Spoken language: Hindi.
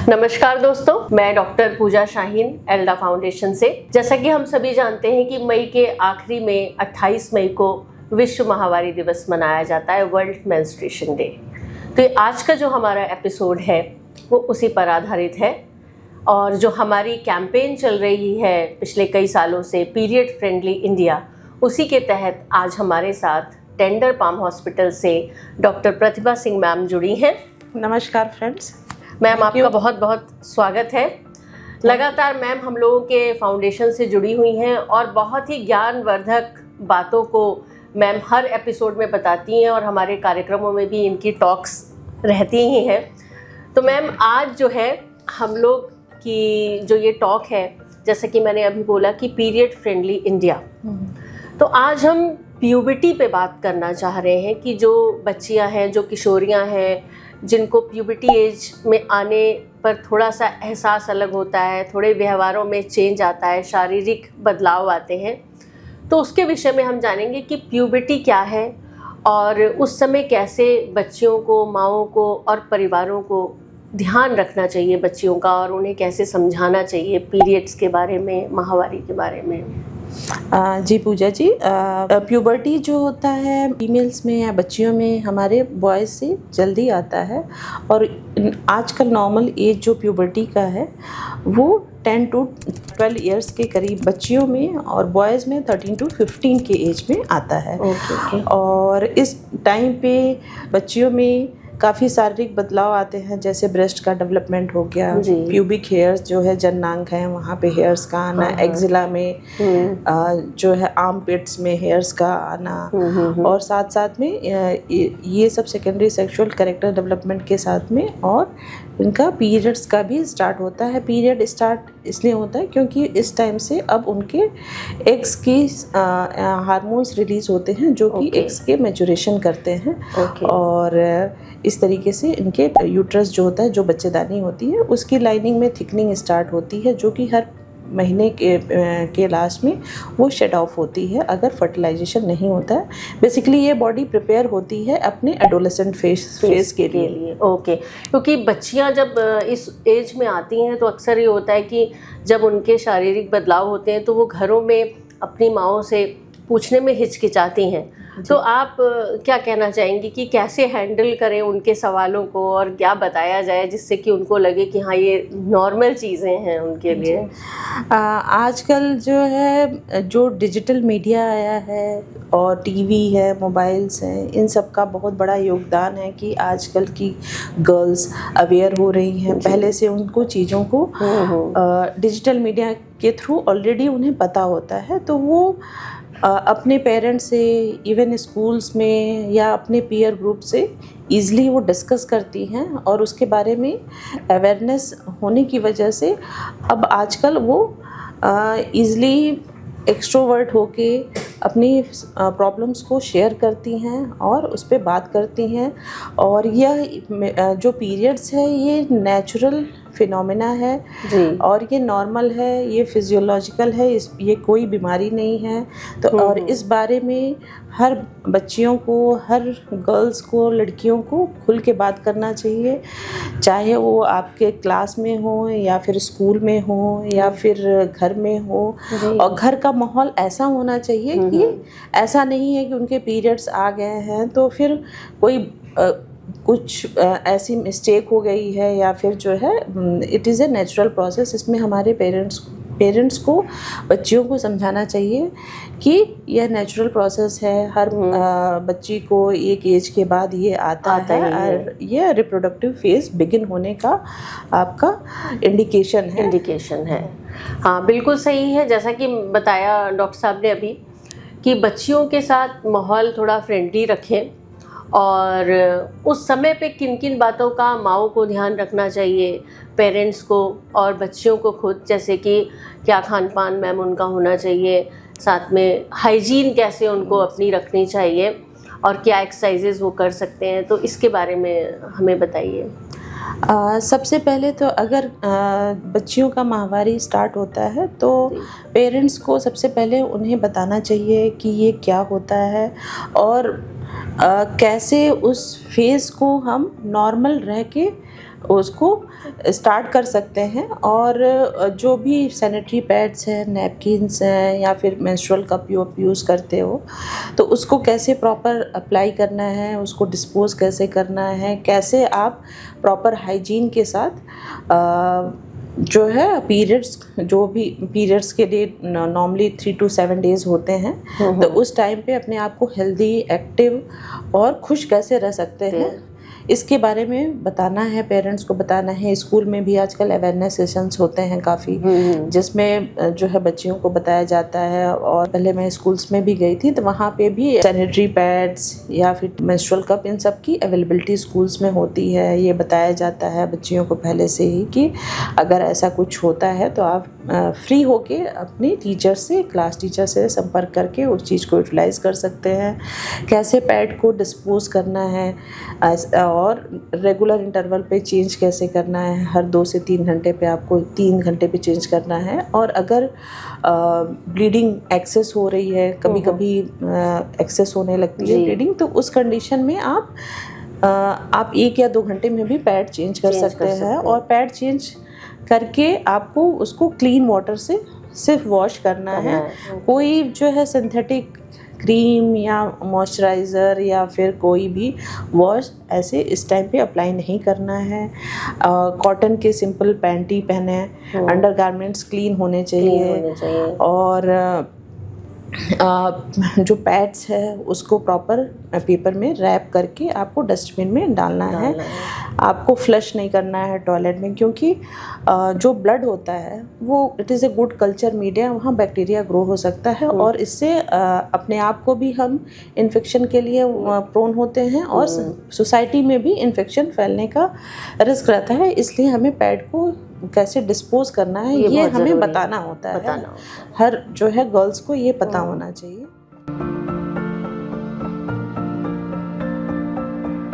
नमस्कार दोस्तों, मैं डॉक्टर पूजा शाहीन एल्डा फाउंडेशन से। जैसा कि हम सभी जानते हैं कि मई के आखिरी में 28 मई को विश्व माहवारी दिवस मनाया जाता है, वर्ल्ड मेंस्ट्रुएशन डे। तो आज का जो हमारा एपिसोड है वो उसी पर आधारित है और जो हमारी कैंपेन चल रही है पिछले कई सालों से, पीरियड फ्रेंडली इंडिया, उसी के तहत आज हमारे साथ टेंडर पाम हॉस्पिटल से डॉक्टर प्रतिभा सिंह मैम जुड़ी हैं। नमस्कार फ्रेंड्स। मैम, आपका बहुत बहुत स्वागत है। लगातार मैम हम लोगों के फाउंडेशन से जुड़ी हुई हैं और बहुत ही ज्ञानवर्धक बातों को मैम हर एपिसोड में बताती हैं और हमारे कार्यक्रमों में भी इनकी टॉक्स रहती ही हैं। तो मैम, आज जो है हम लोग की जो ये टॉक है, जैसे कि मैंने अभी बोला कि पीरियड फ्रेंडली इंडिया, तो आज हम प्यूबर्टी पे बात करना चाह रहे हैं कि जो बच्चियां हैं, जो किशोरियां हैं, जिनको प्यूबर्टी एज में आने पर थोड़ा सा एहसास अलग होता है, थोड़े व्यवहारों में चेंज आता है, शारीरिक बदलाव आते हैं, तो उसके विषय में हम जानेंगे कि प्यूबर्टी क्या है और उस समय कैसे बच्चियों को, माँओं को और परिवारों को ध्यान रखना चाहिए बच्चियों का, और उन्हें कैसे समझाना चाहिए पीरियड्स के बारे में, माहवारी के बारे में। जी पूजा जी, प्यूबर्टी जो होता है फीमेल्स में या बच्चियों में हमारे बॉयज़ से जल्दी आता है और आजकल नॉर्मल एज जो प्यूबर्टी का है वो 10 to 12 इयर्स के करीब बच्चियों में और बॉयज़ में 13 to 15 के एज में आता है। और इस टाइम पे बच्चियों में काफ़ी शारीरिक बदलाव आते हैं, जैसे ब्रेस्ट का डेवलपमेंट हो गया, प्यूबिक हेयर्स जो है जननांग है वहाँ पे हेयर्स का आना, एक्जिला में जो है आर्म पिट्स में हेयर्स का आना, और साथ साथ में ये सब सेकेंडरी सेक्सुअल कैरेक्टर डेवलपमेंट के साथ में और इनका पीरियड्स का भी स्टार्ट होता है। पीरियड स्टार्ट इसलिए होता है क्योंकि इस टाइम से अब उनके एग्स की हार्मोन्स रिलीज होते हैं जो कि एग्स के मैच्योरेशन करते हैं। और इस तरीके से इनके यूट्रस जो होता है, जो बच्चेदानी होती है, उसकी लाइनिंग में थिकनिंग स्टार्ट होती है जो कि हर महीने के लास्ट में वो शेड ऑफ होती है अगर फर्टिलाइजेशन नहीं होता है। बेसिकली ये बॉडी प्रिपेयर होती है अपने एडोलेसेंट फेज के लिए। क्योंकि बच्चियां जब इस एज में आती हैं तो अक्सर ये होता है कि जब उनके शारीरिक बदलाव होते हैं तो वो घरों में अपनी माँओं से पूछने में हिचकिचाती हैं। तो आप क्या कहना चाहेंगी कि कैसे हैंडल करें उनके सवालों को और क्या बताया जाए जिससे कि उनको लगे कि हाँ, ये नॉर्मल चीज़ें हैं उनके लिए? आजकल जो है जो डिजिटल मीडिया आया है और टीवी है, मोबाइल्स हैं, इन सब का बहुत बड़ा योगदान है कि आजकल की गर्ल्स अवेयर हो रही हैं। पहले से उनको चीज़ों को डिजिटल मीडिया के थ्रू ऑलरेडी उन्हें पता होता है, तो वो अपने पेरेंट्स से, इवन स्कूल्स में या अपने पीयर ग्रुप से ईज़िली वो डिस्कस करती हैं और उसके बारे में अवेयरनेस होने की वजह से अब आजकल वो ईज़िली एक्सट्रोवर्ट होके अपनी प्रॉब्लम्स को शेयर करती हैं और उस पर बात करती हैं। और यह जो पीरियड्स है ये नेचुरल फिनोमेना है जी, और ये नॉर्मल है, ये फिजियोलॉजिकल है, ये कोई बीमारी नहीं है। तो और इस बारे में हर बच्चियों को, हर गर्ल्स को, लड़कियों को खुल के बात करना चाहिए, चाहे वो आपके क्लास में हो या फिर स्कूल में हो या फिर घर में हो। और घर का माहौल ऐसा होना चाहिए कि ऐसा नहीं है कि उनके पीरियड्स आ गए हैं तो फिर कोई कुछ ऐसी मिस्टेक हो गई है या फिर जो है it is a natural process. इसमें हमारे पेरेंट्स को बच्चियों को समझाना चाहिए कि यह नेचुरल प्रोसेस है, हर बच्ची को एक एज के बाद ये आता है और यह रिप्रोडक्टिव फेज बिगिन होने का आपका इंडिकेशन है। हाँ, बिल्कुल सही है। जैसा कि बताया डॉक्टर साहब ने अभी कि बच्चियों के साथ माहौल थोड़ा फ्रेंडली रखें और उस समय पे किन किन बातों का माँओं को ध्यान रखना चाहिए, पेरेंट्स को और बच्चियों को खुद, जैसे कि क्या खान पान मैम उनका होना चाहिए, साथ में हाइजीन कैसे उनको अपनी रखनी चाहिए और क्या एक्सरसाइजेज वो कर सकते हैं, तो इसके बारे में हमें बताइए। सबसे पहले तो अगर बच्चियों का माहवारी स्टार्ट होता है तो पेरेंट्स को सबसे पहले उन्हें बताना चाहिए कि ये क्या होता है और कैसे उस फेज़ को हम नॉर्मल रह के उसको स्टार्ट कर सकते हैं, और जो भी सैनिटरी पैड्स हैं, नैपकिन्स हैं, या फिर मेंस्ट्रुअल कप आप यूज़ करते हो, तो उसको कैसे प्रॉपर अप्लाई करना है, उसको डिस्पोज़ कैसे करना है, कैसे आप प्रॉपर हाइजीन के साथ जो है पीरियड्स के लिए नॉर्मली 3 to 7 डेज़ होते हैं, तो उस टाइम पे अपने आप को हेल्दी, एक्टिव और खुश कैसे रह सकते हैं, इसके बारे में बताना है, पेरेंट्स को बताना है। स्कूल में भी आजकल अवेयरनेस सेशंस होते हैं काफ़ी, जिसमें जो है बच्चियों को बताया जाता है। और पहले मैं स्कूल्स में भी गई थी, तो वहाँ पे भी सैनिटरी पैड्स या फिर मेंस्ट्रुअल कप, इन सब की अवेलेबिलिटी स्कूल्स में होती है। ये बताया जाता है बच्चियों को पहले से ही कि अगर ऐसा कुछ होता है तो आप फ्री होके अपनी टीचर से, क्लास टीचर से संपर्क करके उस चीज़ को यूटिलाइज़ कर सकते हैं। कैसे पैड को डिस्पोज करना है, और रेगुलर इंटरवल पे चेंज कैसे करना है, हर 2 से 3 घंटे पे आपको 3 घंटे पे चेंज करना है। और अगर ब्लीडिंग एक्सेस हो रही है, कभी कभी एक्सेस होने लगती है ब्लीडिंग, तो उस कंडीशन में आप 1 या 2 घंटे में भी पैड चेंज कर सकते हैं। और पैड चेंज करके आपको उसको क्लीन वाटर से सिर्फ वॉश करना है। कोई जो है सिंथेटिक क्रीम या मॉइस्चराइज़र या फिर कोई भी वॉश ऐसे इस टाइम पे अप्लाई नहीं करना है। कॉटन के सिंपल पैंटी पहने, अंडर गारमेंट्स क्लीन होने चाहिए। और जो पैड्स है उसको प्रॉपर पेपर में रैप करके आपको डस्टबिन में डालना है। आपको फ्लश नहीं करना है टॉयलेट में, क्योंकि जो ब्लड होता है वो it is a good culture media, वहाँ बैक्टीरिया ग्रो हो सकता है, और इससे अपने आप को भी हम इन्फेक्शन के लिए प्रोन होते हैं, और सोसाइटी में भी इन्फेक्शन फैलने का रिस्क रहता है। इसलिए हमें पैड को कैसे डिस्पोज करना है ये हमें बताना होता है। हर जो है गर्ल्स को ये पता होना चाहिए।